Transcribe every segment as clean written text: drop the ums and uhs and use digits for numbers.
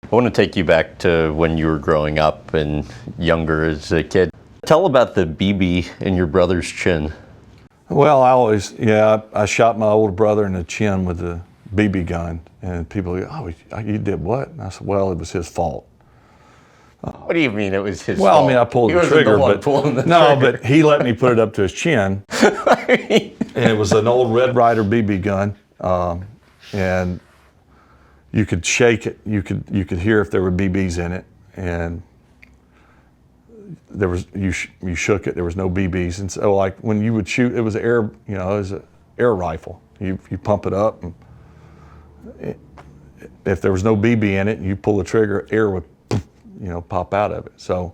I want to take you back to when you were growing up and younger as a kid. Tell about the BB in your brother's chin. Well, I shot my older brother in the chin with a BB gun, and people go, oh, you did what? And I said, well, it was his fault. What do you mean it was his fault? Well, I mean, I pulled the trigger, but he let me put it up to his chin. And it was an old Red Ryder BB gun, and you could shake it. You could hear if there were BBs in it, and there was you shook it. There was no BBs, and so like when you would shoot, it was it was an air rifle. You pump it up, and if there was no BB in it, and you pull the trigger, air would pop out of it. So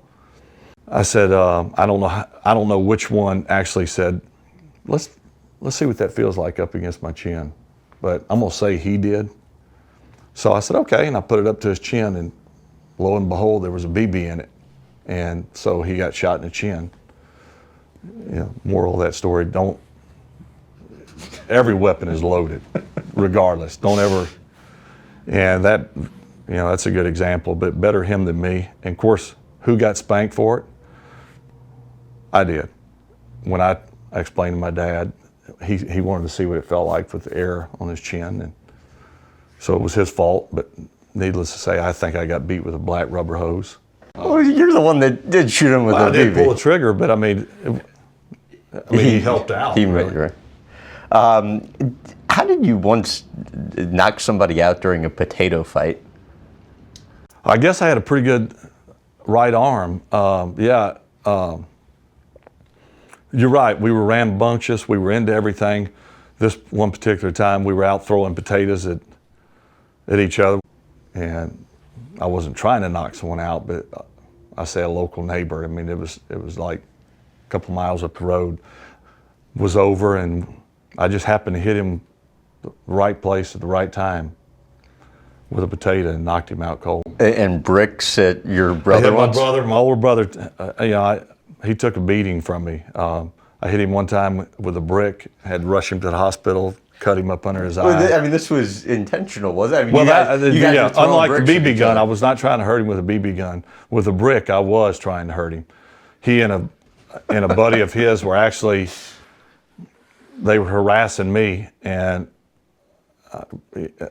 I said, I don't know which one actually said, let's see what that feels like up against my chin, but I'm gonna say he did. So I said, okay, and I put it up to his chin, and lo and behold, there was a BB in it, and so he got shot in the chin. Moral of that story: every weapon is loaded, regardless. Don't ever, and that. That's a good example, but better him than me. And of course, who got spanked for it? I did. When I explained to my dad, he wanted to see what it felt like with the air on his chin. And so it was his fault, but needless to say, I think I got beat with a black rubber hose. Well, you're the one that did shoot him with a BB. I did pull the trigger, but I mean, he helped out. He really. Right. How did you once knock somebody out during a potato fight? I guess I had a pretty good right arm. You're right. We were rambunctious. We were into everything. This one particular time, we were out throwing potatoes at each other, and I wasn't trying to knock someone out, but I say a local neighbor. I mean, it was like a couple miles up the road was over, and I just happened to hit him the right place at the right time with a potato and knocked him out cold. And bricks at your brother? My older brother, he took a beating from me. I hit him one time with a brick, had to rush him to the hospital, cut him up under his eye. Well, I mean, this was intentional, was it? I mean, unlike the BB gun, I was not trying to hurt him with a BB gun. With a brick, I was trying to hurt him. He and a buddy of his were actually, they were harassing me, and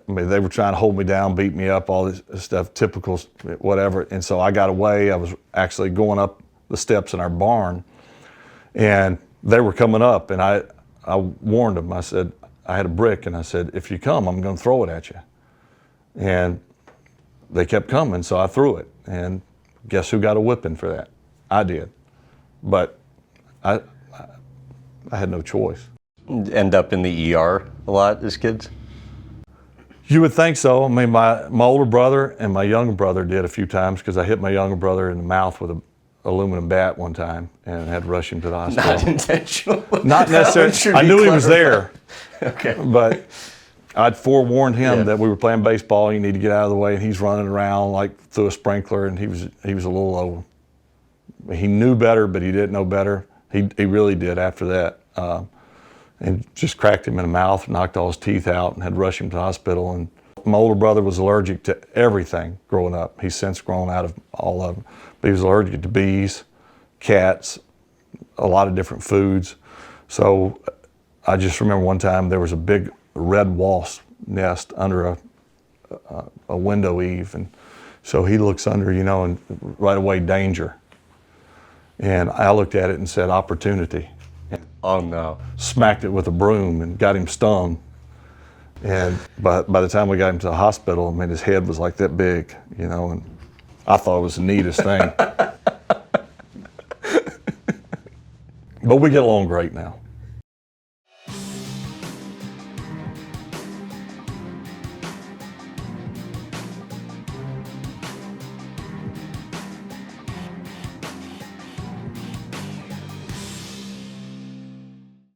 they were trying to hold me down, beat me up, all this stuff, typical, whatever. And so I got away. I was actually going up the steps in our barn, and they were coming up, and I warned them. I said, I had a brick, and I said, if you come, I'm going to throw it at you. And they kept coming, so I threw it. And guess who got a whipping for that? I did. But I had no choice. End up in the ER a lot as kids? You would think so. I mean, my older brother and my younger brother did a few times, because I hit my younger brother in the mouth with an aluminum bat one time and had to rush him to the hospital. Not intentional. Not necessarily. I knew he was there. Okay. But I'd forewarned him that we were playing baseball. You need to get out of the way, and he's running around like through a sprinkler, and he was a little low. He knew better, but he didn't know better. He really did after that. And just cracked him in the mouth, knocked all his teeth out, and had to rush him to the hospital. And my older brother was allergic to everything growing up. He's since grown out of all of them. But he was allergic to bees, cats, a lot of different foods. So I just remember one time there was a big red wasp nest under a window eave. And so he looks under, and right away, danger. And I looked at it and said, opportunity. Oh no. Smacked it with a broom and got him stung. And by the time we got him to the hospital, I mean, his head was like that big, and I thought it was the neatest thing. But we get along great now.